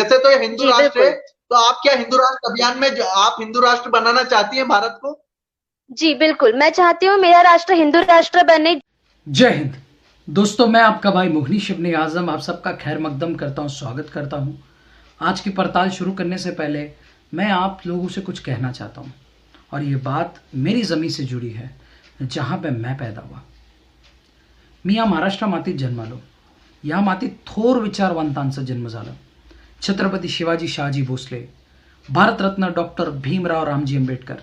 वैसे तो ये हिंदू जी राष्ट्र है, बिल्कुल। तो आप क्या हिंदू राष्ट्र अभियान में आप हिंदू राष्ट्र बनाना चाहती हैं भारत को? जी बिल्कुल, मैं चाहती हूँ मेरा राष्ट्र हिंदू राष्ट्र बने। जय हिंद दोस्तों, मैं आपका भाई मुगनीश इब्ने आजम आप सबका खैर मकदम करता हूँ, स्वागत करता हूँ। आज की पड़ताल शुरू करने से पहले मैं आप लोगों से कुछ कहना चाहता हूँ, और ये बात मेरी ज़मीन से जुड़ी है जहाँ पे मैं पैदा हुआ। मी या महाराष्ट्र मातीत जन्मालो, या मातीत थोर विचारवंतांचा जन्म झाला। Chhatrapati Shivaji Shahaji Bhosale, Bharat Ratna doctor Bhimrao Ramji Ambedkar,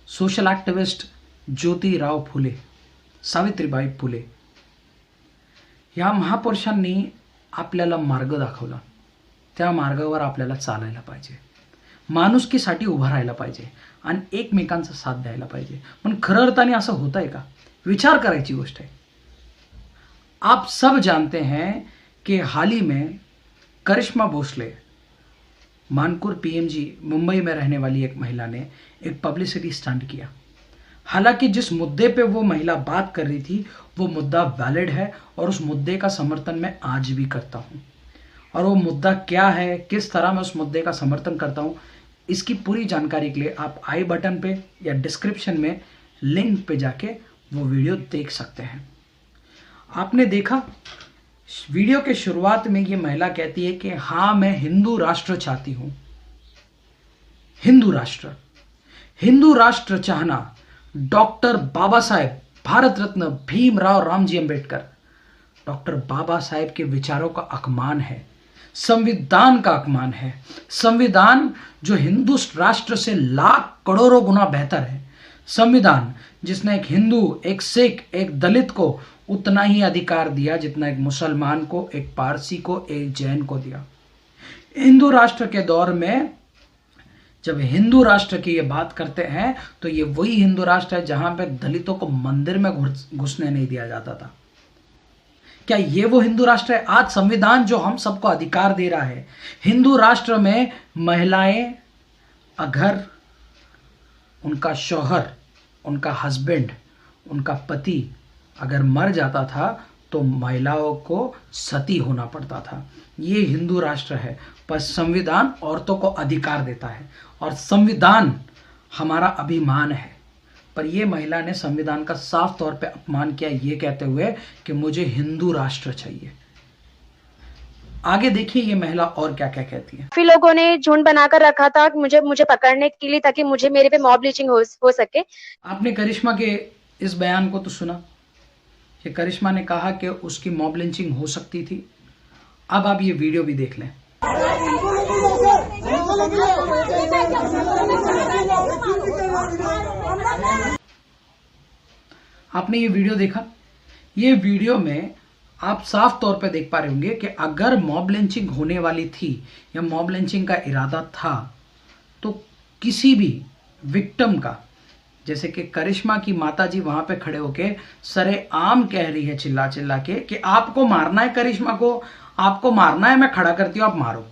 social activist Jyotirao Phule, Savitribai Phule या महापुरुषांनी आपल्याला मार्ग दाखवला। त्या मार्गावर आपल्याला चालायला पाहिजे, माणुसकीसाठी उभं राहायला पाहिजे आणि एकमेकांचा साथ द्यायला पाहिजे। पण खरं अर्थाने असं होतंय का? विचार करायची गोष्ट है। आप सब जानते हैं कि हाल ही में करिश्मा भोसले, मानकुर पीएमजी मुंबई में रहने वाली एक महिला ने एक पब्लिसिटी स्टंट किया। हालांकि जिस मुद्दे पे वो महिला बात कर रही थी वो मुद्दा वैलिड है और उस मुद्दे का समर्थन मैं आज भी करता हूँ। और वो मुद्दा क्या है, किस तरह मैं उस मुद्दे का समर्थन करता हूँ, इसकी पूरी जानकारी के लिए आप आई बटन पे या डिस्क्रिप्शन में लिंक पे जाके वो वीडियो देख सकते हैं। आपने देखा वीडियो के शुरुआत में ये महिला कहती है कि हाँ मैं हिंदू राष्ट्र चाहती हूँ। हिंदू राष्ट्र चाहना डॉक्टर बाबा साहेब भारत रत्न भीमराव रामजी अंबेडकर, डॉक्टर बाबा साहेब के विचारों का अपमान है, संविधान का अपमान है। संविधान जो हिंदू राष्ट्र से लाख करोड़ों गुना बेहतर है। संविधान जिसने एक हिंदू, एक सिख, एक दलित को उतना ही अधिकार दिया जितना एक मुसलमान को, एक पारसी को, एक जैन को दिया। हिंदू राष्ट्र के दौर में जब हिंदू राष्ट्र की ये बात करते हैं तो ये वही हिंदू राष्ट्र है जहां पे दलितों को मंदिर में घुसने नहीं दिया जाता था। क्या ये वो हिंदू राष्ट्र है? आज संविधान जो हम सबको अधिकार दे रहा है, हिंदू राष्ट्र में महिलाएं अगर उनका शौहर, उनका हस्बैंड, उनका पति अगर मर जाता था तो महिलाओं को सती होना पड़ता था। ये हिंदू राष्ट्र है। पर संविधान औरतों को अधिकार देता है और संविधान हमारा अभिमान है। पर ये महिला ने संविधान का साफ तौर पे अपमान किया, ये कहते हुए कि मुझे हिंदू राष्ट्र चाहिए। आगे देखिए ये महिला और क्या क्या कहती है। काफी लोगों ने झुंड बनाकर रखा था मुझे मुझे पकड़ने के लिए, ताकि मुझे मेरे पे मॉब लिंचिंग हो सके। आपने करिश्मा के इस बयान को तो सुना कि करिश्मा ने कहा कि उसकी मॉब लिंचिंग हो सकती थी। अब आप ये वीडियो भी देख लें। आपने ये वीडियो देखा? ये वीडियो में आप साफ तौर पे देख पा रहे होंगे कि अगर मॉब लिंचिंग होने वाली थी या मॉब लिंचिंग का इरादा था तो किसी भी विक्टिम का, जैसे कि करिश्मा की माताजी वहां पे खड़े होके सरेआम कह रही है चिल्ला चिल्ला के कि आपको मारना है, करिश्मा को आपको मारना है, मैं खड़ा करती हूं, आप मारो।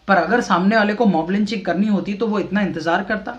पर अगर सामने वाले को मॉब लिंचिंग करनी होती तो वो इतना इंतजार करता?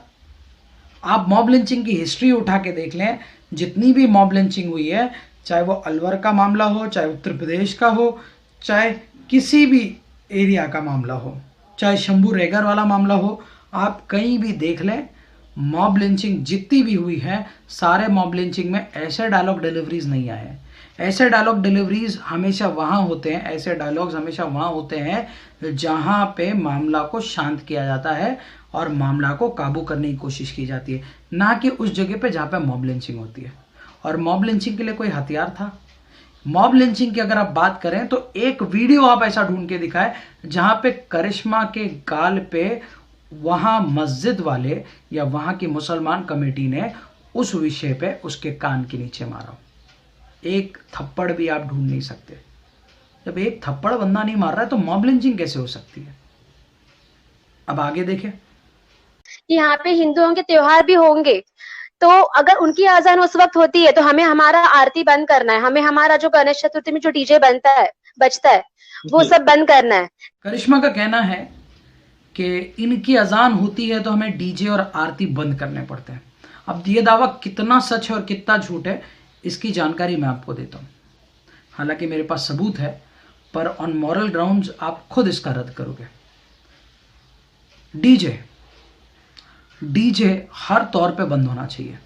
आप मॉब लिंचिंग की हिस्ट्री उठा के देख लें, जितनी भी मॉब लिंचिंग हुई है, चाहे वो अलवर का मामला हो, चाहे उत्तर प्रदेश का हो, चाहे किसी भी एरिया का मामला हो, चाहे शंभू रेगर वाला मामला हो, आप कहीं भी देख लें, मॉब लिंचिंग जितनी भी हुई है, सारे मॉब लिंचिंग में ऐसे डायलॉग डिलीवरीज नहीं आए हैं। ऐसे डायलॉग डिलीवरीज हमेशा वहाँ होते हैं, ऐसे डायलॉग्स हमेशा वहाँ होते हैं जहाँ पे मामला को शांत किया जाता है और मामला को काबू करने की कोशिश की जाती है, ना कि उस जगह पे जहाँ पे मॉब लिंचिंग होती है। और मॉब लिंचिंग के लिए कोई हथियार था? मॉब लिंचिंग की अगर आप बात करें तो एक वीडियो आप ऐसा ढूंढ के दिखाए जहाँ पे करिश्मा के गाल पे वहाँ मस्जिद वाले या वहाँ की मुसलमान कमेटी ने उस विषय पे उसके कान के नीचे मारा। एक थप्पड़ भी आप ढूंढ नहीं सकते। जब एक थप्पड़ बंदा नहीं मार रहा है तो मॉब लिंचिंग कैसे हो सकती है? अब आगे देखें। यहाँ पे हिंदुओं के त्योहार भी होंगे, तो अगर उनकी आजान उस वक्त होती है तो हमें हमारा आरती बंद करना है, हमें हमारा जो गणेश चतुर्थी में जो डीजे बजता है वो सब बंद करना है। करिश्मा का कहना है कि इनकी अजान होती है तो हमें डीजे और आरती बंद करने पड़ते हैं। अब ये दावा कितना सच है और कितना झूठ है, इसकी जानकारी मैं आपको देता हूँ। हालांकि मेरे पास सबूत है, पर ऑन मॉरल ग्राउंड्स आप खुद इसका रद्द करोगे। डीजे हर तौर पे बंद होना चाहिए,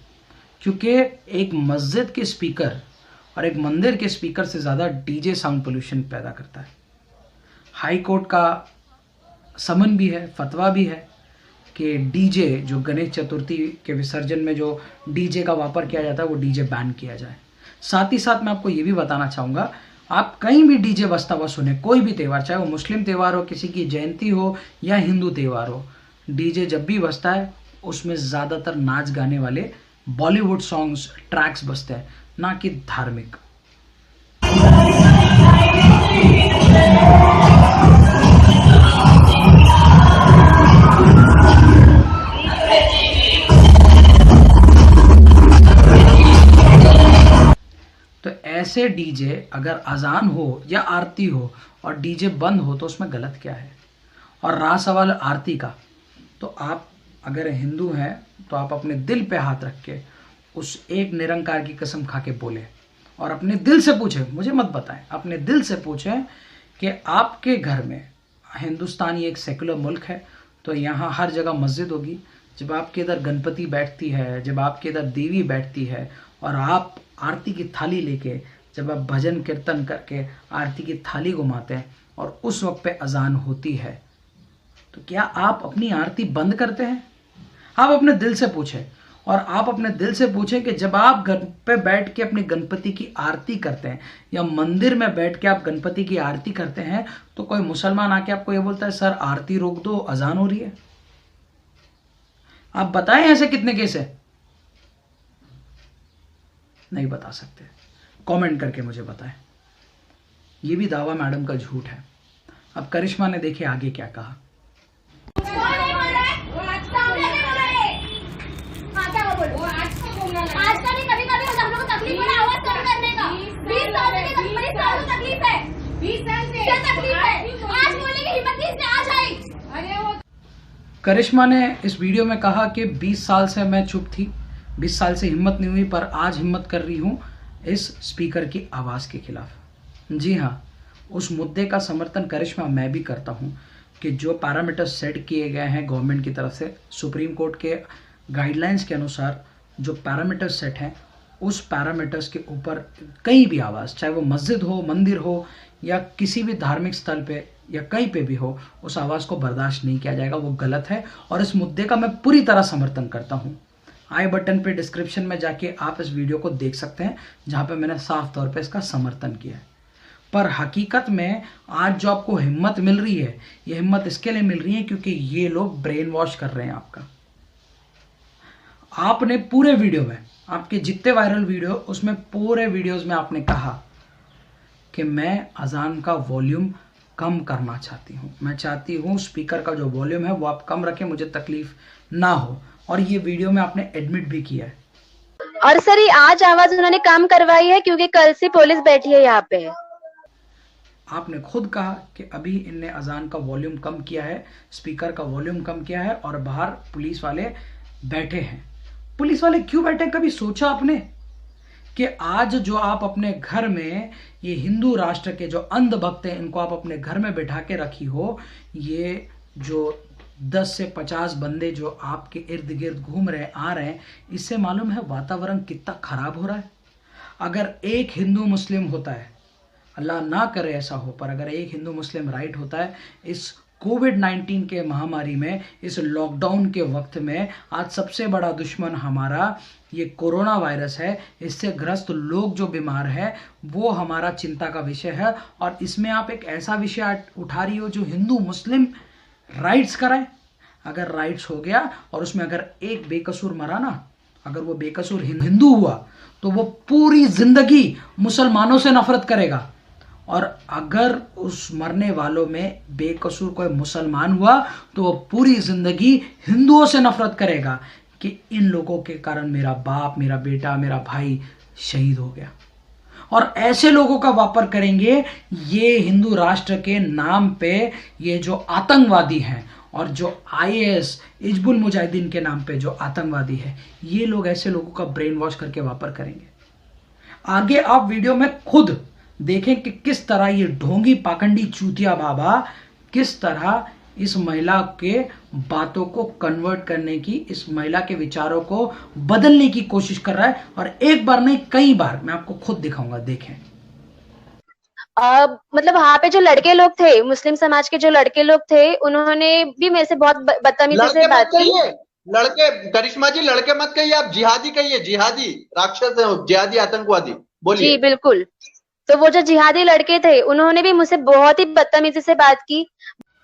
क्योंकि एक मस्जिद के स्पीकर और एक मंदिर के स्पीकर से ज़्यादा डीजे साउंड पोल्यूशन पैदा करता है। हाई कोर्ट का समन भी है, फतवा भी है कि डीजे जो गणेश चतुर्थी के विसर्जन में जो डीजे का वापर किया जाता है वो डीजे बैन किया जाए। साथ ही साथ मैं आपको ये भी बताना चाहूँगा, आप कहीं भी डीजे बजता हुआ सुने, कोई भी त्यौहार, चाहे वो मुस्लिम त्यौहार हो, किसी की जयंती हो या हिंदू त्यौहार हो, डीजे जब भी बजता है उसमें ज़्यादातर नाच गाने वाले बॉलीवुड सॉन्ग्स ट्रैक्स बजते हैं, ना कि धार्मिक। तो ऐसे डीजे अगर अजान हो या आरती हो और डीजे बंद हो तो उसमें गलत क्या है। और रहा सवाल आरती का, तो आप अगर हिंदू हैं तो आप अपने दिल पे हाथ रख के उस एक निरंकार की कसम खा के बोले और अपने दिल से पूछें, मुझे मत बताएं, अपने दिल से पूछें कि आपके घर में, हिंदुस्तान ये एक सेकुलर मुल्क है तो यहाँ हर जगह मस्जिद होगी। जब आपके इधर गणपति बैठती है, जब आपके इधर देवी बैठती है और आप आरती की थाली लेके, जब आप भजन कीर्तन करके आरती की थाली घुमाते हैं और उस वक्त पे अजान होती है, तो क्या आप अपनी आरती बंद करते हैं? आप अपने दिल से पूछें, और आप अपने दिल से पूछें कि जब आप घर पे बैठ के अपने गणपति की आरती करते हैं या मंदिर में बैठ के आप गणपति की आरती करते हैं तो कोई मुसलमान आके आपको ये बोलता है सर आरती रोक दो, अजान हो रही है? आप बताएं ऐसे कितने केस है? नहीं बता सकते, कमेंट करके मुझे बताएं। ये भी दावा मैडम का झूठ है। अब करिश्मा ने देखिए आगे क्या कहा। आज का नहीं, कभी कभी हम लोग को तकलीफ है आवाज कम करने का। 20 साल से तकलीफ है, 20 साल से क्या तकलीफ है? आज बोलने की हिम्मत नहीं से आज आई। अरे वो करिश्मा ने इस वीडियो में कहा कि 20 साल से मैं चुप थी, 20 साल से हिम्मत नहीं हुई, पर आज हिम्मत कर रही हूँ इस स्पीकर की आवाज़ के खिलाफ। जी हाँ, उस मुद्दे का समर्थन करिश्मा मैं भी करता हूँ कि जो पैरामीटर्स सेट किए गए हैं गवर्नमेंट की तरफ से, सुप्रीम कोर्ट के गाइडलाइंस के अनुसार जो पैरामीटर्स सेट हैं, उस पैरामीटर्स के ऊपर कहीं भी आवाज़, चाहे वो मस्जिद हो, मंदिर हो या किसी भी धार्मिक स्थल पे या कहीं पे भी हो, उस आवाज़ को बर्दाश्त नहीं किया जाएगा। वो गलत है और इस मुद्दे का मैं पूरी तरह समर्थन करता हूँ। आई बटन पे डिस्क्रिप्शन में जाके आप इस वीडियो को देख सकते हैं जहाँ पे मैंने साफ तौर पे इसका समर्थन किया है। पर हकीकत में आज जो आपको हिम्मत मिल रही है, ये हिम्मत इसके लिए मिल रही है क्योंकि ये लोग ब्रेन वॉश कर रहे हैं आपका। आपने पूरे वीडियो में, आपके जितने वायरल वीडियो, उसमें पूरे वीडियोस में आपने कहा कि मैं अजान का वॉल्यूम कम करना चाहती हूँ, मैं चाहती हूँ स्पीकर का जो वॉल्यूम है वो आप कम रखें, मुझे तकलीफ ना हो। और ये वीडियो में आपने एडमिट भी किया है। और सर ये आज आवाज उन्होंने कम करवाई है क्योंकि कल से पुलिस बैठी है यहाँ पे। आपने खुद कहा कि अभी इनने अजान का वॉल्यूम कम किया है, स्पीकर का वॉल्यूम कम किया है और बाहर पुलिस वाले बैठे हैं। पुलिस वाले क्यों बैठे? कभी सोचा आपने कि आज जो आप अपने घर में ये हिंदू राष्ट्र के जो अंध भक्त हैं, इनको आप अपने घर में बैठा के रखी हो, ये जो 10 से 50 बंदे जो आपके इर्द गिर्द घूम रहे आ रहे हैं, इससे मालूम है वातावरण कितना खराब हो रहा है। अगर एक हिंदू मुस्लिम होता है, अल्लाह ना करे ऐसा हो, पर अगर एक हिंदू मुस्लिम राइट होता है इस कोविड-19 के महामारी में, इस लॉकडाउन के वक्त में, आज सबसे बड़ा दुश्मन हमारा ये कोरोना वायरस है। इससे ग्रस्त लोग जो बीमार है वो हमारा चिंता का विषय है। और इसमें आप एक ऐसा विषय उठा रही हो जो हिंदू मुस्लिम राइट्स कराए। अगर राइट्स हो गया और उसमें अगर एक बेकसूर मरा ना, अगर वो बेकसूर हिंदू हुआ तो वो पूरी जिंदगी मुसलमानों से नफरत करेगा। और अगर उस मरने वालों में बेकसूर कोई मुसलमान हुआ तो वो पूरी जिंदगी हिंदुओं से नफरत करेगा कि इन लोगों के कारण मेरा बाप, मेरा बेटा, मेरा भाई शहीद हो गया। और ऐसे लोगों का वापर करेंगे ये हिंदू राष्ट्र के नाम पे, ये जो आतंकवादी हैं और जो IAS हिजबुल मुजाहिदीन के नाम पे जो आतंकवादी है, ये लोग ऐसे लोगों का ब्रेन वॉश करके वापर करेंगे। आगे आप वीडियो में खुद देखें कि किस तरह ये ढोंगी पाखंडी चूतिया बाबा किस तरह इस महिला के बातों को कन्वर्ट करने की, इस महिला के विचारों को बदलने की कोशिश कर रहा है। और एक बार नहीं कई बार, मैं आपको खुद दिखाऊंगा, देखें। मतलब वहाँ पे जो लड़के लोग थे, मुस्लिम समाज के जो लड़के लोग थे, उन्होंने भी मेरे से बहुत बदतमीजी से बात की। लड़के, करिश्मा जी लड़के मत कहिए, आप जिहादी कहिए, जिहादी राक्षस है, जिहादी आतंकवादी, बोलिए। जी बिल्कुल। तो वो जो जिहादी लड़के थे, उन्होंने भी मुझसे बहुत ही बदतमीजी से बात की।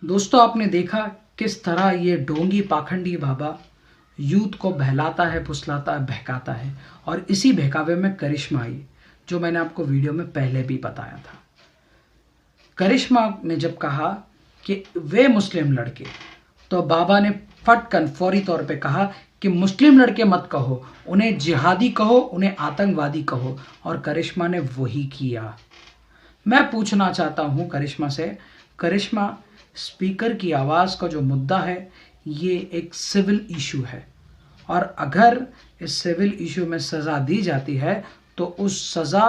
दोस्तों आपने देखा किस तरह ये ढोंगी पाखंडी बाबा यूथ को बहलाता है, फुसलाता है, बहकाता है। और इसी बहकावे में करिश्मा आई, जो मैंने आपको वीडियो में पहले भी बताया था। करिश्मा ने जब कहा कि वे मुस्लिम लड़के, तो बाबा ने फटकन फौरी तौर पे कहा कि मुस्लिम लड़के मत कहो, उन्हें जिहादी कहो, उन्हें आतंकवादी कहो। और करिश्मा ने वही किया। मैं पूछना चाहता हूं करिश्मा से, करिश्मा, स्पीकर की आवाज़ का जो मुद्दा है ये एक सिविल इशू है, और अगर इस सिविल इशू में सज़ा दी जाती है तो उस सज़ा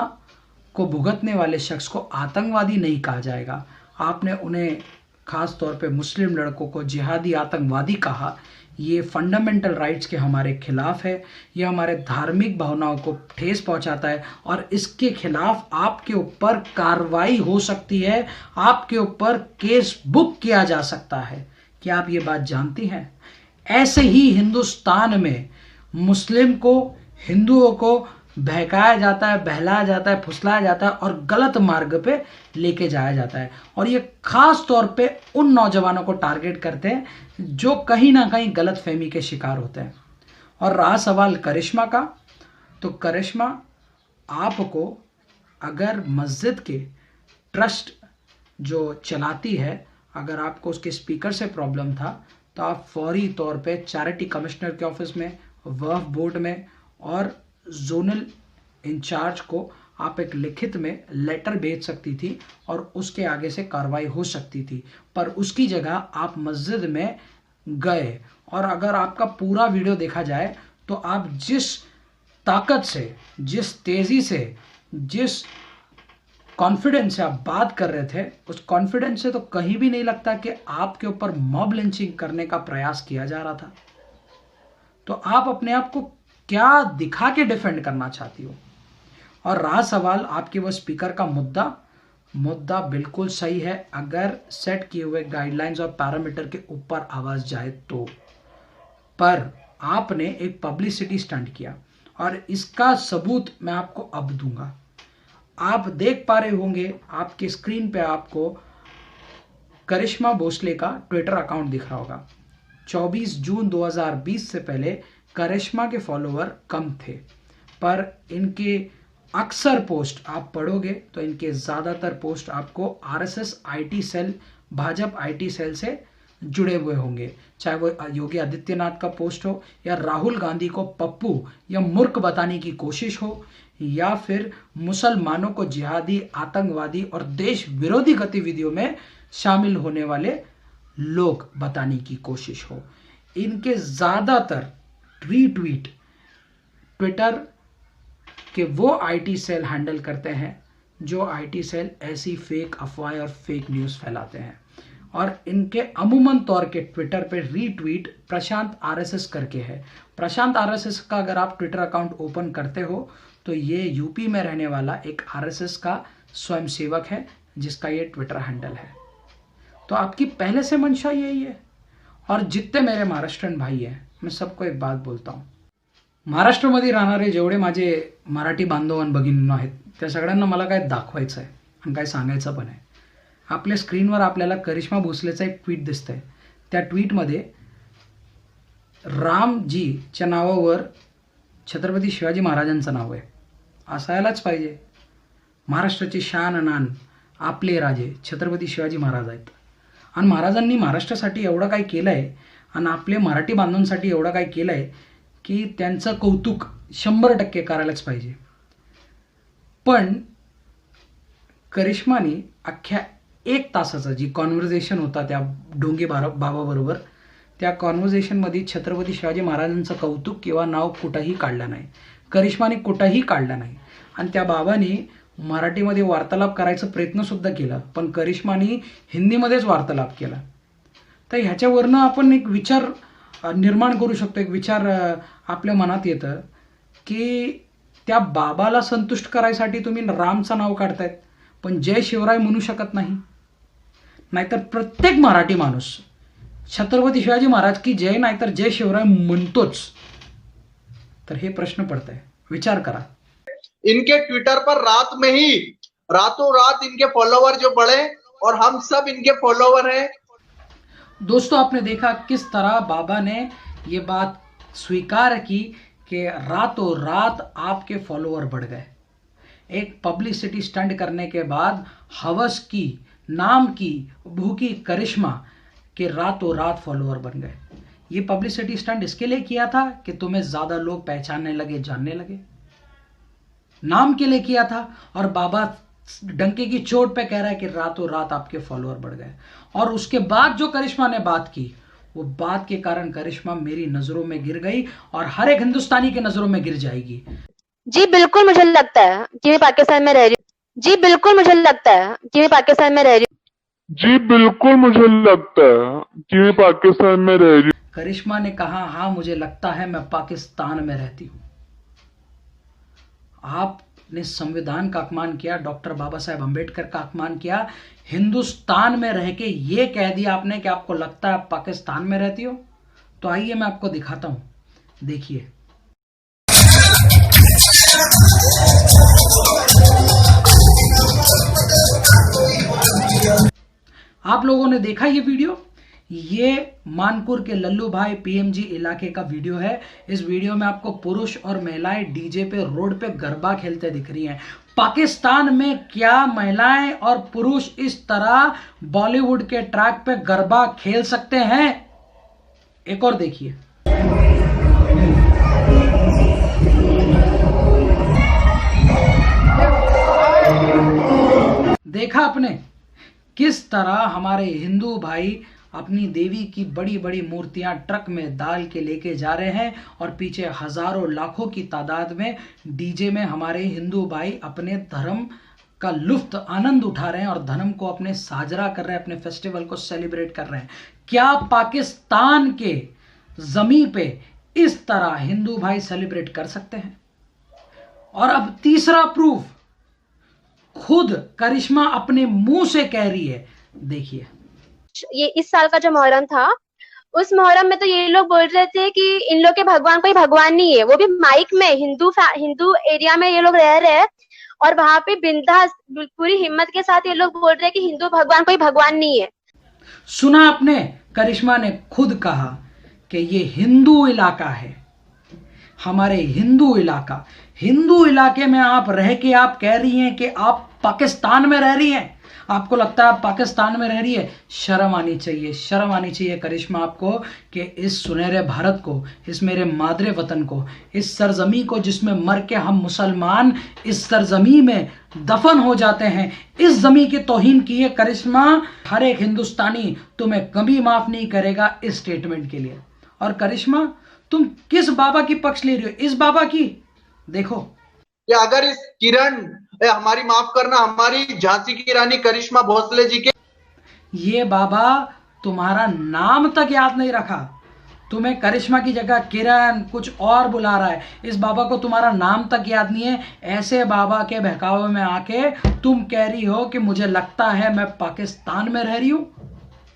को भुगतने वाले शख्स को आतंकवादी नहीं कहा जाएगा। आपने उन्हें ख़ास तौर पे मुस्लिम लड़कों को जिहादी आतंकवादी कहा। ये फंडामेंटल राइट्स के हमारे खिलाफ है, ये हमारे धार्मिक भावनाओं को ठेस पहुंचाता है, और इसके खिलाफ आपके ऊपर कार्रवाई हो सकती है, आपके ऊपर केस बुक किया जा सकता है। क्या आप ये बात जानती हैं? ऐसे ही हिंदुस्तान में मुस्लिम को, हिंदुओं को बहकाया जाता है, बहलाया जाता है, फुसलाया जाता है और गलत मार्ग पे लेके जाया जाता है। और ये खास तौर पे उन नौजवानों को टारगेट करते हैं जो कहीं ना कहीं गलत फहमी के शिकार होते हैं। और रहा सवाल करिश्मा का, तो करिश्मा, आपको अगर मस्जिद के ट्रस्ट जो चलाती है, अगर आपको उसके स्पीकर से प्रॉब्लम था, तो आप फौरी तौर पे चैरिटी कमिश्नर के ऑफिस में, वक्फ बोर्ड में और जोनल इंचार्ज को आप एक लिखित में लेटर भेज सकती थी और उसके आगे से कार्रवाई हो सकती थी। पर उसकी जगह आप मस्जिद में गए, और अगर आपका पूरा वीडियो देखा जाए तो आप जिस ताकत से, जिस तेज़ी से, जिस कॉन्फिडेंस से आप बात कर रहे थे, उस कॉन्फिडेंस से तो कहीं भी नहीं लगता कि आपके ऊपर मॉब लिंचिंग करने का प्रयास किया जा रहा था। तो आप अपने आप को क्या दिखा के डिफेंड करना चाहती हो? और रहा सवाल आपके वो स्पीकर का मुद्दा बिल्कुल सही है, अगर सेट किए हुए गाइडलाइंस और पैरामीटर के ऊपर आवाज जाए तो। पर आपने एक पब्लिसिटी स्टंट किया, और इसका सबूत मैं आपको अब दूंगा। आप देख पा रहे होंगे, आपके स्क्रीन पे आपको करिश्मा भोसले का ट्विटर अकाउंट दिख रहा होगा। 24 जून 2020 से पहले करिश्मा के फॉलोवर कम थे, पर इनके अक्सर पोस्ट आप पढ़ोगे तो इनके ज़्यादातर पोस्ट आपको RSS IT cell, Bhajpa IT cell से जुड़े हुए होंगे। चाहे वो योगी आदित्यनाथ का पोस्ट हो, या राहुल गांधी को पप्पू या मूर्ख बताने की कोशिश हो, या फिर मुसलमानों को जिहादी, आतंकवादी और देश विरोधी गतिविधियों में शामिल होने वाले लोग बताने की कोशिश हो। इनके ज़्यादातर रीट्वीट ट्विटर के वो आईटी सेल हैंडल करते हैं जो आईटी सेल ऐसी फेक अफवाहें और फेक न्यूज़ फैलाते हैं। और इनके अमूमन तौर के ट्विटर पे रीट्वीट प्रशांत आरएसएस करके है। प्रशांत आरएसएस का अगर आप ट्विटर अकाउंट ओपन करते हो तो ये यूपी में रहने वाला एक आरएसएस का स्वयंसेवक है जिसका ये ट्विटर हैंडल है। तो आपकी पहले से मंशा यही है। और जितने मेरे महाराष्ट्रीयन भाई हैं, मैं सबको एक बात बोलता हूँ, महाराष्ट्रामध्ये राहणारे जेवढे माझे मराठी बांधव आणि भगिनींनो आहेत त्या सगळ्यांना मला काय दाखवायचं आहे आणि काय सांगायचं पण आहे। आपल्या स्क्रीनवर आपल्याला करिश्मा भोसलेचा एक ट्वीट दिसतंय। त्या ट्वीटमध्ये रामजीच्या नावावर छत्रपती शिवाजी महाराजांचं नाव आहे। असायलाच पाहिजे। महाराष्ट्राची शान अनान आपले राजे छत्रपती शिवाजी महाराज आहेत, आणि महाराजांनी महाराष्ट्रासाठी एवढं काय केलंय आणि आपले मराठी बांधवांसाठी एवढं काय केलंय की त्यांचं कौतुक 100% करायलाच पाहिजे। पण करिश्मानी अख्ख्या 1 तासाचा जी कॉन्व्हर्सेशन होता त्या ढोंगी बाबाबरोबर, त्या कॉन्व्हर्सेशनमध्ये छत्रपती शिवाजी महाराजांचं कौतुक किंवा नाव कुठंही काढलं नाही, करिश्माने कुठंही काढलं नाही। आणि त्या बाबांनी मराठीमध्ये वार्तालाप करायचा प्रयत्न सुद्धा केला, पण करिश्माने हिंदीमध्येच वार्तालाप केला. तर ह्याच्यावरनं आपण एक विचार निर्माण करू शकतो. एक विचार आपल्या मनात येतं की त्या बाबाला संतुष्ट करायसाठी तुम्ही रामचं नाव काढतायत, पण जय शिवराय म्हणू शकत नाही. नाहीतर प्रत्येक मराठी माणूस छत्रपती शिवाजी महाराज की जय नाहीतर जय शिवराय म्हणतोच. तर हे प्रश्न पडताय, विचार करा. इनके ट्विटर पर रात में ही रातों रात इनके फॉलोवर जो बढ़े और हम सब इनके फॉलोवर हैं. दोस्तों, आपने देखा किस तरह बाबा ने ये बात स्वीकार की कि रातों रात आपके फॉलोवर बढ़ गए. एक पब्लिसिटी स्टंट करने के बाद हवस की, नाम की भूखी करिश्मा के रातों रात फॉलोवर बन गए. ये पब्लिसिटी स्टंट इसके लिए किया था कि तुम्हें ज्यादा लोग पहचानने लगे, जानने लगे. नाम के लिए किया था. और बाबा डंके की चोट पे कह रहा है कि रातों रात आपके फॉलोअर बढ़ गए. और उसके बाद जो करिश्मा ने बात की, वो बात के कारण करिश्मा मेरी नजरों में गिर गई और हर एक हिंदुस्तानी के नजरों में गिर जाएगी. जी बिल्कुल मुझे लगता है कि मैं पाकिस्तान में रह रही हूँ. जी बिल्कुल मुझे लगता है कि मैं पाकिस्तान में रह रही हूँ. जी बिल्कुल मुझे लगता है कि मैं पाकिस्तान में रह रही हूँ. करिश्मा ने कहा, हाँ मुझे लगता है मैं पाकिस्तान में रहती हूँ. आपने संविधान का अपमान किया, डॉक्टर बाबा साहेब अम्बेडकर का अपमान किया. हिंदुस्तान में रह के ये कह दिया आपने कि आपको लगता है आप पाकिस्तान में रहती हो. तो आइए मैं आपको दिखाता हूं, देखिए. आप लोगों ने देखा ये वीडियो? ये मानपुर के लल्लू भाई पीएमजी इलाके का वीडियो है. इस वीडियो में आपको पुरुष और महिलाएं डीजे पे, रोड पे गरबा खेलते दिख रही हैं. पाकिस्तान में क्या महिलाएं और पुरुष इस तरह बॉलीवुड के ट्रैक पे गरबा खेल सकते हैं? एक और देखिए. देखा आपने किस तरह हमारे हिंदू भाई अपनी देवी की बड़ी बड़ी मूर्तियां ट्रक में डाल के लेके जा रहे हैं और पीछे हजारों लाखों की तादाद में डीजे में हमारे हिंदू भाई अपने धर्म का लुफ्त आनंद उठा रहे हैं और धर्म को अपने साजरा कर रहे हैं, अपने फेस्टिवल को सेलिब्रेट कर रहे हैं. क्या पाकिस्तान के जमीन पे इस तरह हिंदू भाई सेलिब्रेट कर सकते हैं? और अब तीसरा प्रूफ खुद करिश्मा अपने मुंह से कह रही है. देखिए. ये इस साल का जो मुहर्रम था, उस मुहर्रम में तो ये लोग बोल रहे थे कि इन लोग के भगवान कोई भगवान नहीं है. वो भी माइक में हिंदू एरिया में ये लोग रह रहे हैं और वहां पे बिंदास पूरी हिम्मत के साथ ये लोग बोल रहे हैं कि हिंदू भगवान कोई भगवान नहीं है. सुना आपने? करिश्मा ने खुद कहा कि ये हिंदू इलाका है, हमारे हिंदू इलाके में आप रह के आप कह रही हैं कि आप पाकिस्तान में रह रही हैं. आपको लगता है आप पाकिस्तान में रह रही है? शर्म आनी चाहिए करिश्मा आपको कि इस सुनहरे भारत को, इस मेरे मादरे वतन को, इस सरजमी को जिसमें मर के हम मुसलमान इस सरजमी में दफन हो जाते हैं, इस जमी की तौहीन की है करिश्मा. हर एक हिंदुस्तानी तुम्हें कभी माफ नहीं करेगा इस स्टेटमेंट के लिए. और करिश्मा, तुम किस बाबा की पक्ष ले रही हो? इस बाबा की. देखो कि अगर इस किरण हमारी, माफ करना, हमारी झांसी की रानी करिश्मा भोसले जी के, ये बाबा तुम्हारा नाम तक याद नहीं रखा. तुम्हें करिश्मा की जगह किरण कुछ और बुला रहा है. इस बाबा को तुम्हारा नाम तक याद नहीं है. ऐसे बाबा के बहकावे में आके तुम कह रही हो कि मुझे लगता है मैं पाकिस्तान में रह रही हूं.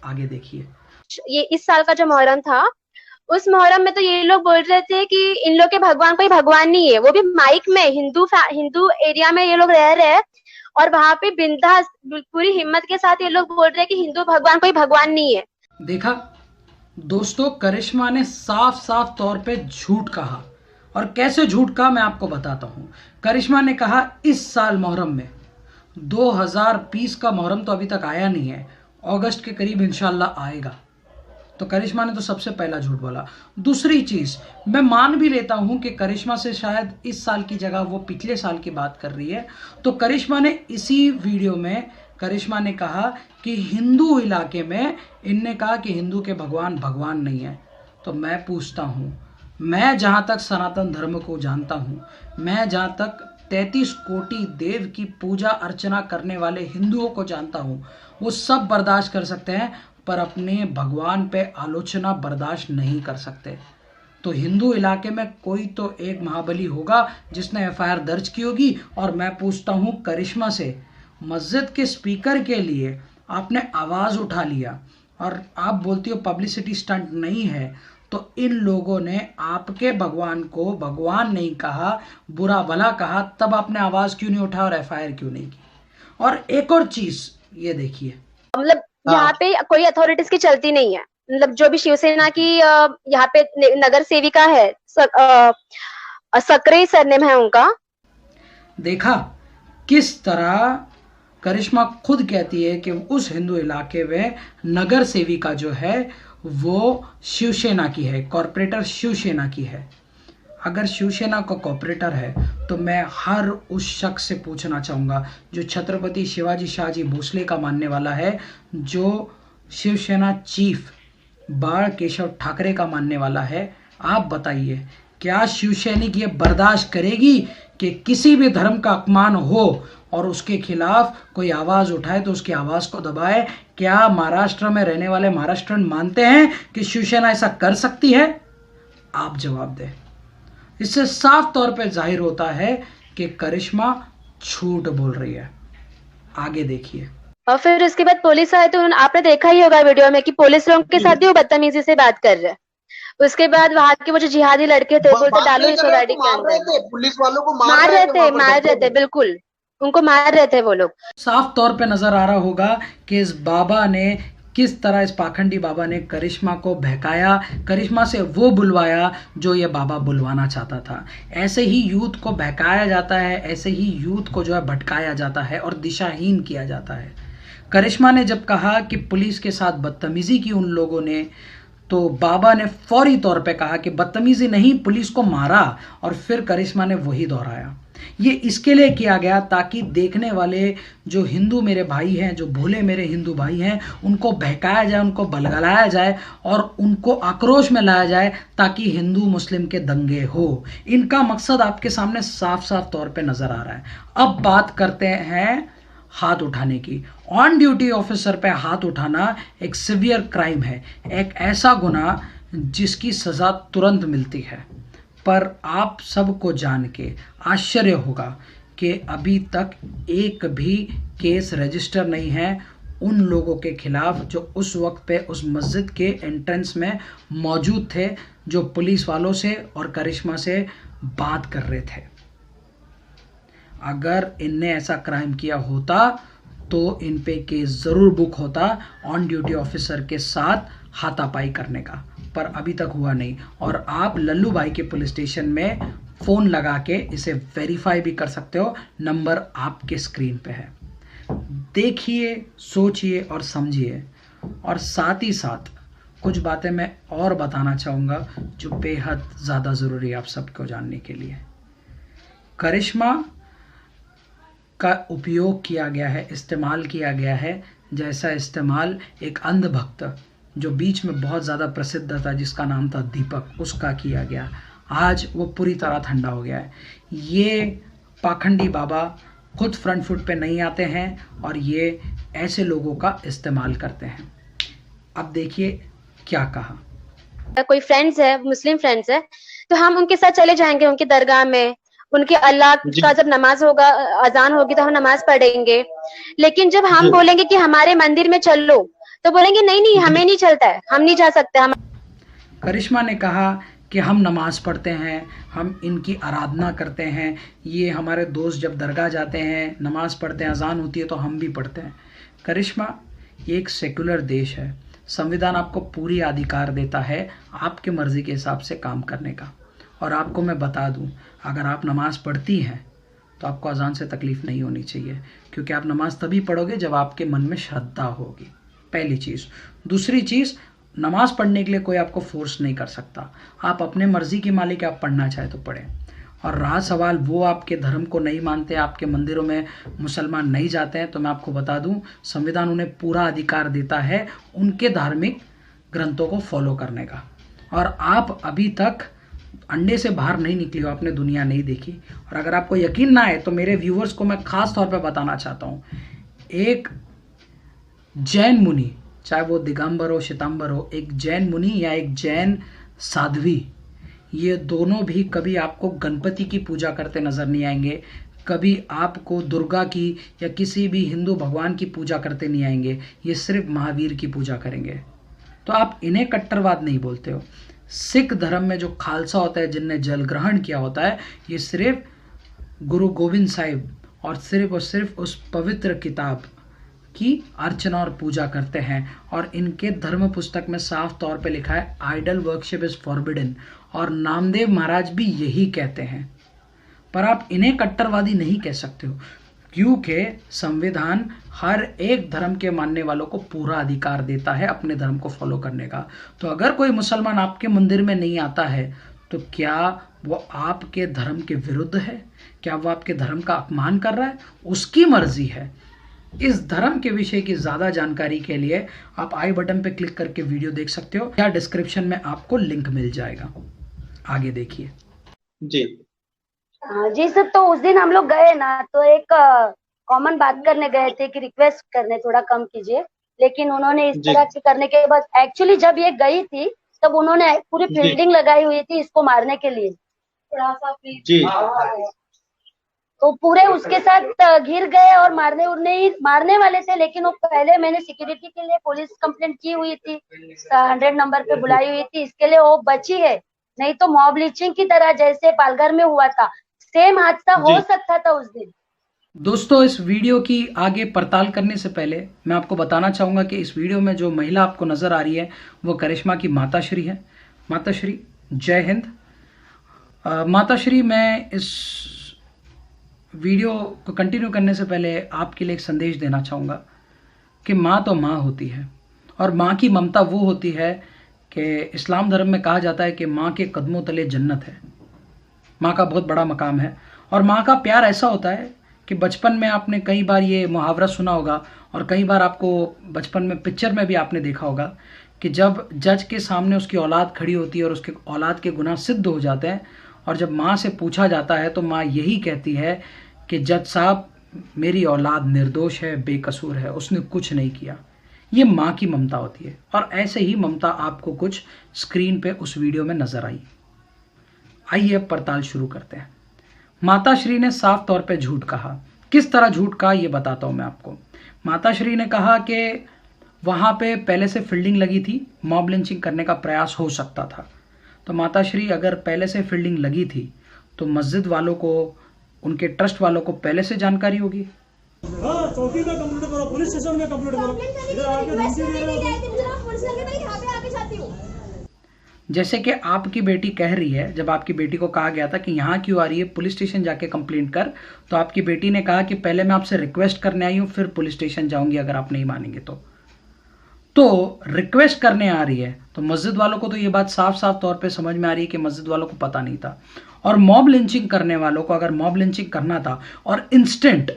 आगे देखिए. ये इस साल का जो मुहर्रम था, उस मुहर्रम में तो ये लोग बोल रहे थे कि इन लोग के भगवान कोई भगवान नहीं है. वो भी माइक में हिंदू एरिया में ये लोग रह रहे हैं और वहां पे बिंदास पूरी हिम्मत के साथ ये लोग बोल रहे हैं कि हिंदू भगवान कोई भगवान नहीं है. देखा दोस्तों, करिश्मा ने साफ साफ तौर पे झूठ कहा. और कैसे झूठ कहा मैं आपको बताता हूं. करिश्मा ने कहा इस साल मुहर्रम में, 2020 का मुहर्रम तो अभी तक आया नहीं है, अगस्त के करीब इंशाल्लाह आएगा. तो करिश्मा ने तो सबसे पहला झूठ बोला. दूसरी चीज, मैं मान भी लेता हूं कि करिश्मा से शायद इस साल की जगह वो पिछले साल की बात कर रही है. तो करिश्मा ने इसी वीडियो में करिश्मा ने कहा कि हिंदू इलाके में इनने कहा कि हिंदू के भगवान नहीं है. तो मैं पूछता हूं, मैं जहां तक सनातन धर्म को जानता हूं, मैं जहां तक 33 कोटि देव की पूजा अर्चना करने वाले हिंदुओं को जानता हूँ। वो सब बर्दाश्त कर सकते हैं, पर अपने भगवान पे आलोचना बर्दाश्त नहीं कर सकते। तो हिंदू इलाके में कोई तो एक महाबली होगा जिसने FIR दर्ज की होगी। और मैं पूछता हूँ करिश्मा से, मस्जिद के स्पीकर के लिए आपने आवाज़ उठा लिया और आप बोलती हो पब्लिसिटी स्टंट नहीं है, तो इन लोगों ने आपके भगवान को भगवान नहीं कहा, बुरा भला कहा, तब आपने आवाज़ क्यों नहीं उठाया और FIR क्यों नहीं की? और एक और चीज़ ये देखिए, मतलब यहाँ पे कोई अथॉरिटीज की चलती नहीं है। मतलब जो भी शिवसेना की यहाँ पे नगर सेविका है, सकरे सरनेम है उनका। देखा किस तरह करिश्मा खुद कहती है कि उस हिंदू इलाके में नगर सेविका जो है वो शिवसेना की है, कॉर्पोरेटर शिवसेना की है। अगर शिवसेना का कॉर्पोरेटर है तो मैं हर उस शख्स से पूछना चाहूँगा जो छत्रपति शिवाजी शाहजी भोसले का मानने वाला है, जो शिवसेना चीफ बाळ केशव ठाकरे का मानने वाला है, आप बताइए क्या शिवसैनिक ये बर्दाश्त करेगी कि किसी भी धर्म का अपमान हो और उसके खिलाफ कोई आवाज़ उठाए तो उसकी आवाज़ को दबाए? क्या महाराष्ट्र में रहने वाले महाराष्ट्रन मानते हैं कि शिवसेना ऐसा कर सकती है? आप जवाब दें। इससे साफ तौर पे जाहिर होता है कि करिश्मा झूठ बोल रही है। आगे देखिए। और फिर उसके बाद पुलिस आए तो आपने देखा ही होगा वीडियो में कि पुलिस लोगों के साथ भी वो बदतमीजी से बात कर रहे हैं। उसके बाद वहां के वो जो जिहादी लड़के थे बोलते डालो इसको गाड़ी के अंदर। पुलिस वालों को मार रहे थे, बिल्कुल उनको मार रहे थे वो लोग। साफ तौर पे नजर आ रहा होगा कि इस बाबा ने किस तरह, इस पाखंडी बाबा ने करिश्मा को बहकाया, करिश्मा से वो बुलवाया जो ये बाबा बुलवाना चाहता था। ऐसे ही यूथ को बहकाया जाता है, ऐसे ही यूथ को जो है भटकाया जाता है और दिशाहीन किया जाता है। करिश्मा ने जब कहा कि पुलिस के साथ बदतमीजी की उन लोगों ने, तो बाबा ने फौरी तौर पे कहा कि बदतमीजी नहीं, पुलिस को मारा। और फिर करिश्मा ने वही दोहराया। ये इसके लिए किया गया ताकि देखने वाले जो हिंदू मेरे भाई हैं, जो भोले मेरे हिंदू भाई हैं, उनको बहकाया जाए, उनको बलगलाया जाए और उनको आक्रोश में लाया जाए ताकि हिंदू मुस्लिम के दंगे हो। इनका मकसद आपके सामने साफ साफ तौर पे नजर आ रहा है। अब बात करते हैं हाथ उठाने की। ऑन ड्यूटी ऑफिसर पे हाथ उठाना एक सिवियर क्राइम है, एक ऐसा गुनाह जिसकी सजा तुरंत मिलती है। पर आप सबको जान के आश्चर्य होगा कि अभी तक एक भी केस रजिस्टर नहीं है उन लोगों के खिलाफ जो उस वक्त पे उस मस्जिद के एंट्रेंस में मौजूद थे, जो पुलिस वालों से और करिश्मा से बात कर रहे थे। अगर इनने ऐसा क्राइम किया होता तो इन पे केस ज़रूर बुक होता ऑन ड्यूटी ऑफिसर के साथ हाथापाई करने का, पर अभी तक हुआ नहीं। और आप लल्लू भाई के पुलिस स्टेशन में फ़ोन लगा के इसे वेरीफाई भी कर सकते हो, नंबर आपके स्क्रीन पे है। देखिए, सोचिए और समझिए। और साथ ही साथ कुछ बातें मैं और बताना चाहूँगा जो बेहद ज़्यादा ज़रूरी है आप सबको जानने के लिए। करिश्मा का उपयोग किया गया है, इस्तेमाल किया गया है, जैसा इस्तेमाल एक अंधभक्त जो बीच में बहुत ज़्यादा प्रसिद्ध था जिसका नाम था दीपक, उसका किया गया। आज वो पूरी तरह ठंडा हो गया है। ये पाखंडी बाबा खुद फ्रंट फुट पे नहीं आते हैं और ये ऐसे लोगों का इस्तेमाल करते हैं। अब देखिए क्या कहा। कोई फ्रेंड्स है, मुस्लिम फ्रेंड्स है, तो हम उनके साथ चले जाएंगे उनकी दरगाह में, उनके अल्लाह का जब नमाज होगा, अजान होगी तो हम नमाज पढ़ेंगे। लेकिन जब हम बोलेंगे कि हमारे मंदिर में चल लो तो बोलेंगे नहीं नहीं हमें नहीं चलता है, हम नहीं जा सकते। हम करिश्मा ने कहा कि हम नमाज पढ़ते हैं, हम इनकी आराधना करते हैं, ये हमारे दोस्त जब दरगाह जाते हैं नमाज पढ़ते हैं, अजान होती है तो हम भी पढ़ते हैं। करिश्मा, ये एक सेकुलर देश है, संविधान आपको पूरी अधिकार देता है आपके मर्जी के हिसाब से काम करने का। और आपको मैं बता दूं, अगर आप नमाज पढ़ती हैं तो आपको अजान से तकलीफ नहीं होनी चाहिए, क्योंकि आप नमाज तभी पढ़ोगे जब आपके मन में श्रद्धा होगी, पहली चीज़। दूसरी चीज़, नमाज पढ़ने के लिए कोई आपको फोर्स नहीं कर सकता, आप अपने मर्जी की मालिक, आप पढ़ना चाहे तो पढ़ें। और रहा सवाल वो आपके धर्म को नहीं मानते, आपके मंदिरों में मुसलमान नहीं जाते हैं, तो मैं आपको बता दूं संविधान उन्हें पूरा अधिकार देता है उनके धार्मिक ग्रंथों को फॉलो करने का। और आप अभी तक अंडे से बाहर नहीं निकली हो, आपने दुनिया नहीं देखी। और अगर आपको यकीन ना आए तो मेरे व्यूअर्स को मैं खास तौर पे बताना चाहता हूँ, एक जैन मुनि, चाहे वो दिगंबर हो श्वेतांबर हो, एक जैन मुनि या एक जैन साध्वी, ये दोनों भी कभी आपको गणपति की पूजा करते नजर नहीं आएंगे, कभी आपको दुर्गा की या किसी भी हिंदू भगवान की पूजा करते नहीं आएंगे। ये सिर्फ महावीर की पूजा करेंगे। तो आप इन्हें कट्टरवाद नहीं बोलते हो। सिख धर्म में जो खालसा होता है, जिनने जल ग्रहण किया होता है, ये सिर्फ गुरु गोविंद साहिब और सिर्फ उस पवित्र किताब की अर्चना और पूजा करते हैं। और इनके धर्म पुस्तक में साफ तौर पे लिखा है आइडल वर्शिप इज फॉरबिडन, और नामदेव महाराज भी यही कहते हैं। पर आप इन्हें कट्टरवादी नहीं कह सकते हो, क्योंकि संविधान हर एक धर्म के मानने वालों को पूरा अधिकार देता है अपने धर्म को फॉलो करने का। तो अगर कोई मुसलमान आपके मंदिर में नहीं आता है तो क्या वो आपके धर्म के विरुद्ध है? क्या वो आपके धर्म का अपमान कर रहा है? उसकी मर्जी है। इस धर्म के विषय की ज्यादा जानकारी के लिए आप आई बटन पे क्लिक करके वीडियो देख सकते हो या डिस्क्रिप्शन में आपको लिंक मिल जाएगा। आगे देखिए। जी जी सर, तो उस दिन हम लोग गए ना, तो एक कॉमन बात करने गए थे कि रिक्वेस्ट करने थोड़ा कम कीजिए, लेकिन उन्होंने इस तरह से करने के बाद एक्चुअली जब ये गई थी तब उन्होंने पूरी फील्डिंग लगाई हुई थी इसको मारने के लिए, थोड़ा सा जी, तो पूरे उसके साथ घिर गए और मारने वाले थे। लेकिन वो पहले मैंने सिक्योरिटी के लिए पुलिस कंप्लेंट की हुई थी, 100 नंबर पे बुलाई हुई थी, इसके लिए वो बची है। नहीं तो मॉब लिंचिंग की तरह जैसे पालघर में हुआ था, सेम हादसा हो सकता था उस दिन। दोस्तों, इस वीडियो की आगे पड़ताल करने से पहले मैं आपको बताना चाहूंगा कि इस वीडियो में जो महिला आपको नजर आ रही है वो करिश्मा की माताश्री है। माताश्री जय हिंद। माताश्री, मैं इस वीडियो को कंटिन्यू करने से पहले आपके लिए एक संदेश देना चाहूँगा कि माँ तो माँ होती है, और माँ की ममता वो होती है कि इस्लाम धर्म में कहा जाता है कि माँ के कदमों तले जन्नत है। माँ का बहुत बड़ा मकाम है, और माँ का प्यार ऐसा होता है कि बचपन में आपने कई बार ये मुहावरा सुना होगा, और कई बार आपको बचपन में पिक्चर में भी आपने देखा होगा कि जब जज के सामने उसकी औलाद खड़ी होती है और उसके औलाद के गुनाह सिद्ध हो जाते हैं, और जब माँ से पूछा जाता है तो माँ यही कहती है कि जज साहब, मेरी औलाद निर्दोष है, बेकसूर है, उसने कुछ नहीं किया। ये माँ की ममता होती है, और ऐसे ही ममता आपको कुछ स्क्रीन पे उस वीडियो में नजर आई। आइए अब पड़ताल शुरू करते हैं। माताश्री ने साफ तौर पे झूठ कहा। किस तरह झूठ कहा ये बताता हूं मैं आपको। माताश्री ने कहा कि वहां पे पहले से फील्डिंग लगी थी, मॉब लिंचिंग करने का प्रयास हो सकता था। तो माताश्री, अगर पहले से फील्डिंग लगी थी तो मस्जिद वालों को, उनके ट्रस्ट वालों को पहले से जानकारी होगी। हाँ, चौकी में कंप्लेंट करो, पुलिस स्टेशन में कंप्लेंट करो। इधर आके धमकी दे रहे हो। जैसे कि आपकी बेटी कह रही है, जब आपकी बेटी को कहा गया था कि यहाँ क्यों आ रही है, पुलिस स्टेशन जाके कंप्लेंट कर, तो आपकी बेटी ने कहा कि पहले मैं आपसे रिक्वेस्ट करने आई हूँ, फिर पुलिस स्टेशन जाऊंगी अगर आप नहीं मानेंगे तो रिक्वेस्ट करने आ रही है। तो मस्जिद वालों को तो ये बात साफ साफ तौर पे समझ में आ रही है कि मस्जिद वालों को पता नहीं था। और मॉब लिंचिंग करने वालों को अगर मॉब लिंचिंग करना था और इंस्टेंट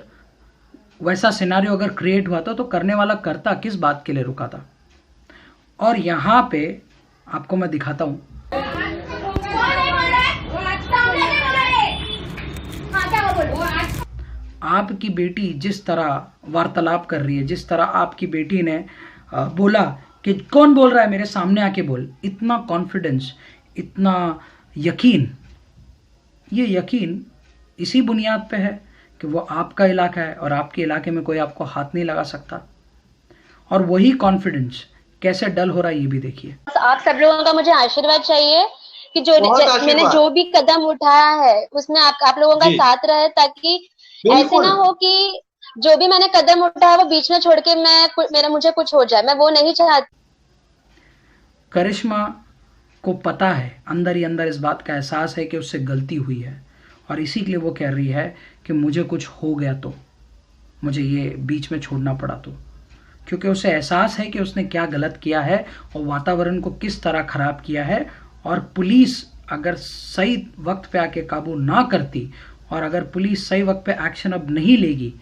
वैसा सिनेरियो अगर क्रिएट हुआ था तो करने वाला करता किस बात के लिए रुका था। और यहाँ पे आपको मैं दिखाता हूं। आपकी बेटी जिस तरह वार्तालाप कर रही है, जिस तरह आपकी बेटी ने बोला कि कौन बोल रहा है, मेरे सामने आके बोल, इतना कॉन्फिडेंस, इतना यकीन, ये यकीन इसी बुनियाद पे है कि वो आपका इलाका है और आपके इलाके में कोई आपको हाथ नहीं लगा सकता। और वही कॉन्फिडेंस कैसे डल हो रहा है ये भी देखिए। आप सब लोगों का मुझे आशीर्वाद चाहिए कि मैंने जो भी कदम उठाया है उसमें आप लोगों का साथ रहे, ताकि ऐसे ना हो कि जो भी मैंने कदम उठाया वो बीच में छोड़ के मुझे कुछ हो जाए। मैं वो नहीं चाहती। करिश्मा को पता है, अंदर ही अंदर इस बात का एहसास है कि उससे गलती हुई है, और इसी के लिए वो कह रही है कि मुझे कुछ हो गया तो, मुझे ये बीच में छोड़ना पड़ा तो, क्योंकि उसे एहसास है कि उसने क्या गलत किया है और वातावरण को किस तरह खराब किया है। और पुलिस अगर सही वक्त पे आके काबू ना करती, और अगर पुलिस सही वक्त पे एक्शन अब नहीं लेगी,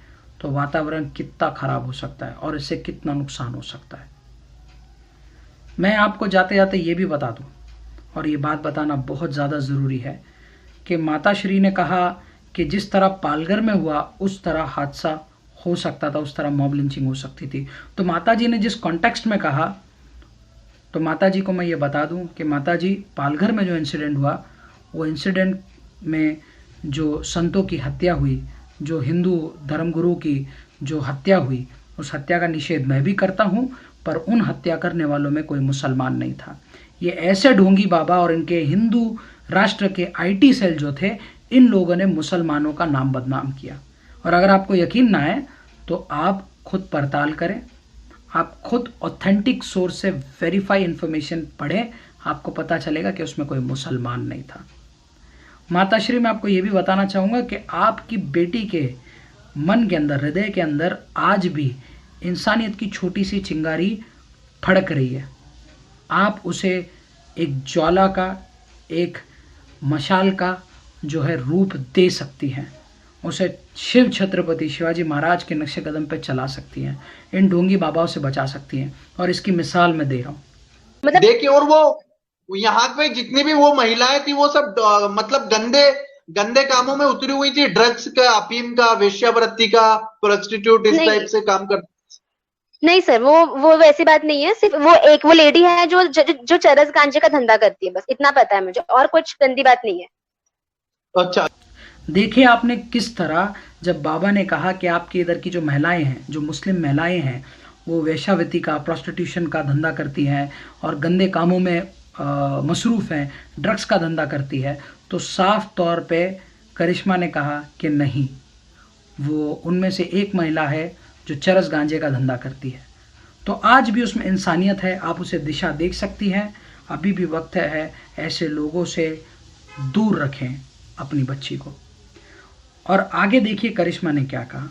तो वातावरण कितना खराब हो सकता है और इससे कितना नुकसान हो सकता है। मैं आपको जाते जाते ये भी बता दूं, और ये बात बताना बहुत ज़्यादा ज़रूरी है कि माताश्री ने कहा कि जिस तरह पालघर में हुआ उस तरह हादसा हो सकता था, उस तरह मॉब लिंचिंग हो सकती थी। तो माताजी ने जिस कॉन्टेक्स्ट में कहा, तो माताजी को मैं ये बता दूं कि माताजी, पालघर में जो इंसिडेंट हुआ, वो इंसिडेंट में जो संतों की हत्या हुई, जो हिंदू धर्मगुरु की जो हत्या हुई, उस हत्या का निषेध मैं भी करता हूं, पर उन हत्या करने वालों में कोई मुसलमान नहीं था। ये ऐसे ढोंगी बाबा और इनके हिंदू राष्ट्र के आईटी सेल जो थे, इन लोगों ने मुसलमानों का नाम बदनाम किया। और अगर आपको यकीन ना आए तो आप खुद पड़ताल करें, आप खुद ऑथेंटिक सोर्स से वेरीफाई इंफॉर्मेशन पढ़ें, आपको पता चलेगा कि उसमें कोई मुसलमान नहीं था। माताश्री, मैं आपको ये भी बताना चाहूँगा कि आपकी बेटी के मन के अंदर, हृदय के अंदर आज भी इंसानियत की छोटी सी चिंगारी फड़क रही है। आप उसे एक ज्वाला का, एक मशाल का जो है रूप दे सकती हैं, उसे शिव छत्रपति शिवाजी महाराज के नक्शे कदम पे चला सकती हैं, इन ढोंगी बाबाओं से बचा सकती हैं। और इसकी मिसाल मैं दे रहा हूँ। मतलब देखिए, और वो यहाँ पे जितनी भी वो महिलाएं थी, वो सब मतलब गंदे कामों में उतरी हुई थी, ड्रग्स का, अफीम का, वेश्यावृत्ति का, प्रोस्टिट्यूट, इस नहीं। टाइप से काम कर। नहीं सर, वो वैसी बात नहीं है। सिर्फ वो लेडी है जो चरस गांजे का धंधा करती है, बस इतना पता है मुझे, और कुछ गंदी बात नहीं है। अच्छा, देखिए आपने किस तरह, जब बाबा ने कहा कि आपके इधर की जो महिलाएं हैं, जो मुस्लिम महिलाएं हैं, वो वेश्यावृत्ति का, प्रोस्टिट्यूशन का धंधा करती हैं और गंदे कामों में मसरूफ़ हैं, ड्रग्स का धंधा करती है, तो साफ तौर पे करिश्मा ने कहा कि नहीं, वो उनमें से एक महिला है जो चरस गांजे का धंधा करती है। तो आज भी उसमें इंसानियत है, आप उसे दिशा देख सकती हैं। अभी भी वक्त है, ऐसे लोगों से दूर रखें अपनी बच्ची को। और आगे देखिए करिश्मा ने क्या कहा।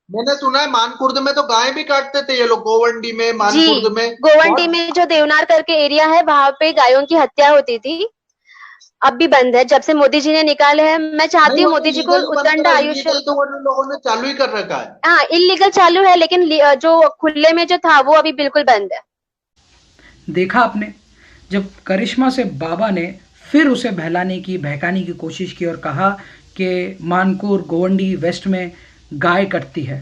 मैंने सुना है मानकुर्द में तो गाय भी काटते थे ये लोग, गोवंडी में, जी, मानकुर्द में, गोवंडी में जो देवनार करके एरिया है, वहां पे गायों की हत्या होती थी। अब भी बंद है, जब से मोदी जी ने निकाले हैं। मैं चाहती हूँ मोदी जी को उद्दंड आयुष्य। तो वो लोगों ने चालू ही कर रखा है। हाँ, इलीगल चालू है, लेकिन जो खुले में जो था वो अभी बिल्कुल बंद है। देखा आपने, जब करिश्मा से बाबा ने फिर उसे बहकाने की कोशिश की और कहा कि मानकुर, गोवंडी वेस्ट में गाय कटती है,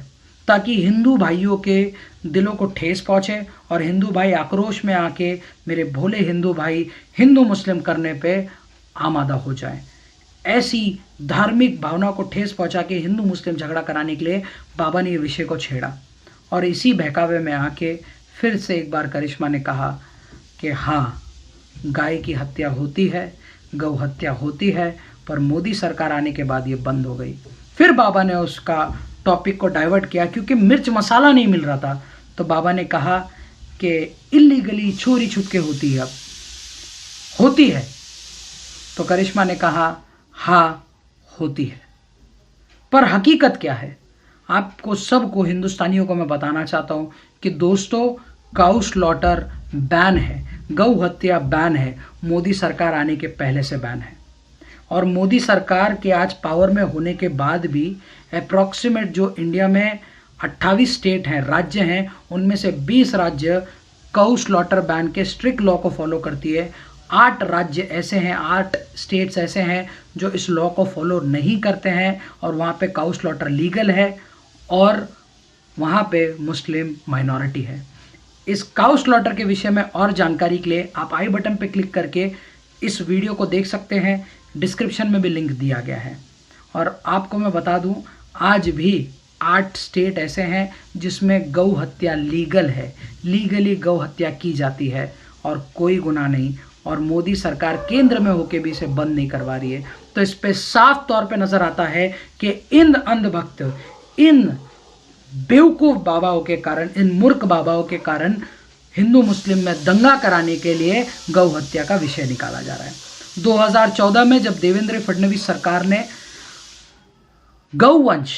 ताकि हिंदू भाइयों के दिलों को ठेस पहुंचे और हिंदू भाई आक्रोश में आके मेरे भोले हिंदू भाई हिंदू मुस्लिम करने पे आमादा हो जाए। ऐसी धार्मिक भावना को ठेस पहुंचा के हिंदू मुस्लिम झगड़ा कराने के लिए बाबा ने ये विषय को छेड़ा। और इसी बहकावे में आके फिर से एक बार करिश्मा ने कहा कि हाँ, गाय की हत्या होती है, गौ हत्या होती है, पर मोदी सरकार आने के बाद ये बंद हो गई। फिर बाबा ने उसका टॉपिक को डाइवर्ट किया, क्योंकि मिर्च मसाला नहीं मिल रहा था, तो बाबा ने कहा कि इल्लीगली चोरी छुपके होती है, अब होती है। तो करिश्मा ने कहा हाँ होती है, पर हकीकत क्या है? आपको सबको, हिंदुस्तानियों को मैं बताना चाहता हूं कि दोस्तों, काउ स्लॉटर बैन है, गौ हत्या बैन है, मोदी सरकार आने के पहले से बैन है। और मोदी सरकार के आज पावर में होने के बाद भी अप्रॉक्सीमेट जो इंडिया में 28 स्टेट हैं, राज्य हैं, उनमें से 20 राज्य काउ स्लॉटर बैन के स्ट्रिक्ट लॉ को फॉलो करती है। 8 राज्य ऐसे हैं, 8 स्टेट्स ऐसे हैं जो इस लॉ को फॉलो नहीं करते हैं और वहाँ पे काउ स्लॉटर लीगल है और वहाँ पे मुस्लिम माइनॉरिटी है। इस काउ स्लॉटर के विषय में और जानकारी के लिए आप आई बटन पे क्लिक करके इस वीडियो को देख सकते हैं। डिस्क्रिप्शन में भी लिंक दिया गया है। और आपको मैं बता दूं, आज भी 8 स्टेट ऐसे हैं जिसमें गौ हत्या लीगल है, लीगली गौ हत्या की जाती है और कोई गुनाह नहीं, और मोदी सरकार केंद्र में होकर भी इसे बंद नहीं करवा रही है। तो इस पे साफ तौर पे नजर आता है कि इन अंधभक्त, इन बेवकूफ बाबाओं के कारण, इन मूर्ख बाबाओं के कारण हिंदू मुस्लिम में दंगा कराने के लिए गौ हत्या का विषय निकाला जा रहा है। 2014 में जब देवेंद्र फडणवीस सरकार ने गौवंश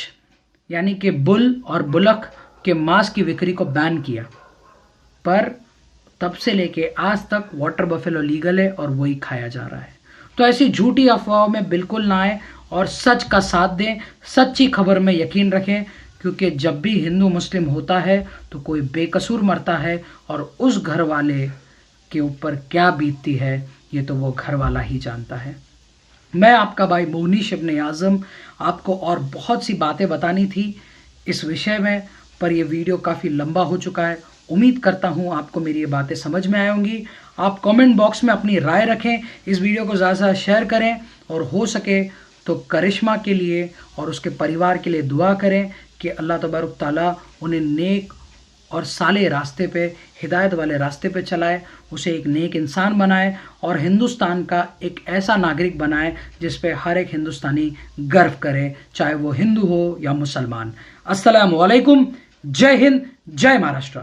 यानी कि बुल और बुलक के मांस की बिक्री को बैन किया, पर तब से लेके आज तक वाटर बफेलो लीगल है और वही खाया जा रहा है। तो ऐसी झूठी अफवाहों में बिल्कुल ना आए और सच का साथ दें, सच्ची खबर में यकीन रखें, क्योंकि जब भी हिंदू मुस्लिम होता है तो कोई बेकसूर मरता है और उस घर वाले के ऊपर क्या बीतती है ये तो वो घर वाला ही जानता है। मैं आपका भाई मोनीश इब्ने आज़म, आपको और बहुत सी बातें बतानी थी इस विषय में, पर यह वीडियो काफ़ी लंबा हो चुका है। उम्मीद करता हूँ आपको मेरी ये बातें समझ में आई होंगी। आप कमेंट बॉक्स में अपनी राय रखें, इस वीडियो को ज़्यादा से ज़्यादा शेयर करें और हो सके तो करिश्मा के लिए और उसके परिवार के लिए दुआ करें कि अल्लाह तबारक ताला उन्हें नेक और साले रास्ते पे, हिदायत वाले रास्ते पे चलाए, उसे एक नेक इंसान बनाए और हिंदुस्तान का एक ऐसा नागरिक बनाए जिस पे हर एक हिंदुस्तानी गर्व करे, चाहे वो हिंदू हो या मुसलमान। अस्सलामु अलैकुम, जय हिंद, जय महाराष्ट्र।